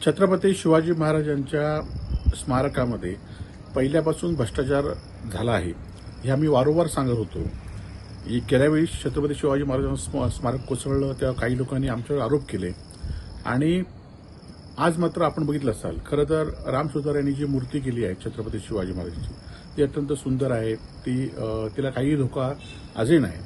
छत्रपती शिवाजी महाराजांच्या स्मारकामध्ये पहिल्यापासून भ्रष्टाचार झाला आहे हे आम्ही वारंवार सांगत होतो. गेल्या वेळी छत्रपती शिवाजी महाराजांचं स्मारक कोसळलं तेव्हा काही लोकांनी आमच्यावर आरोप केले आणि आज मात्र आपण बघितलं असाल, खरं तर राम सुतार यांनी जी मूर्ती केली आहे छत्रपती शिवाजी महाराजांची ती अत्यंत सुंदर आहे. तिला काही धोका आजही नाही,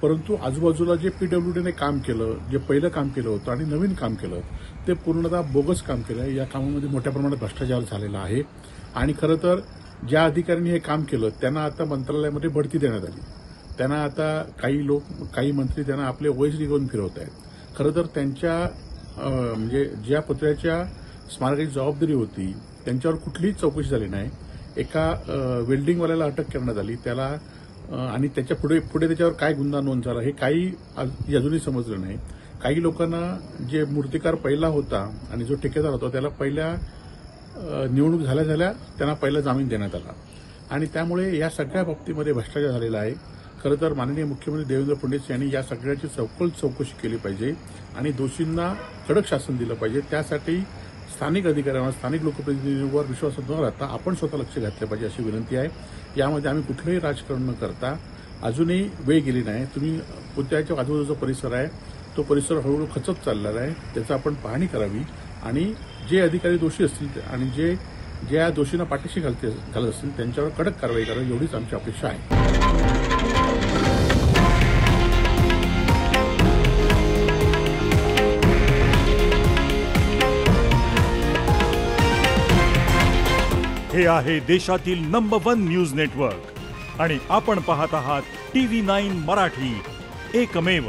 परंतु आजूबाजूला जे पीडब्ल्यूडीने काम केलं, जे पहिलं काम केलं होतं आणि नवीन काम केलं ते पूर्णतः बोगस काम केलं. या कामामध्ये मोठ्या प्रमाणात भ्रष्टाचार झालेला आहे आणि खरं तर ज्या अधिकाऱ्यांनी हे काम केलं त्यांना आता मंत्रालयामध्ये बढती देण्यात आली. त्यांना आता काही मंत्री त्यांना आपले ओएसडी घेऊन फिरवत आहेत. खरं तर त्यांच्या म्हणजे ज्या पुतळ्याच्या स्मारकाची जबाबदारी होती त्यांच्यावर कुठलीही चौकशी झाली नाही. एका वेल्डिंगवाल्याला अटक करण्यात आली त्याला आणि त्याच्या पुढे त्याच्यावर काय गुन्हा नोंद झाला हे काही अजूनही समजलं नाही. काही लोकांना जे मूर्तिकार पहिला होता आणि जो ठेकेदार होता त्याला पहिल्या निवडणूक झाल्या त्यांना पहिला जामीन देण्यात आला आणि त्यामुळे या सगळ्या बाबतीमध्ये भ्रष्टाचार झालेला आहे. खरं तर माननीय मुख्यमंत्री देवेंद्र फडणवीस यांनी या सगळ्याची सखोल चौकशी केली पाहिजे आणि दोषींना कडक शासन दिलं पाहिजे. त्यासाठी स्थानिक अधिकाऱ्यांना, स्थानिक लोकप्रतिनिधींवर विश्वास न राहता आपण स्वतः लक्ष घातलं पाहिजे अशी विनंती आहे. यामध्ये आम्ही कुठलंही राजकारण न करता अजूनही वेळ गेली नाही. तुम्ही पुतळ्याच्या आजूबाजूचा परिसर आहे तो परिसर हळूहळू खचत चाललेला आहे, त्याचा आपण पाहणी करावी आणि जे अधिकारी दोषी असतील आणि ज्या दोषींना पाठीशी घालत असतील त्यांच्यावर कडक कारवाई करावी एवढीच आमची अपेक्षा आहे. हे आहे देशातील नंबर 1 न्यूज नेटवर्क आणि आपण पाहत आहात TV9 मराठी, एकमेव.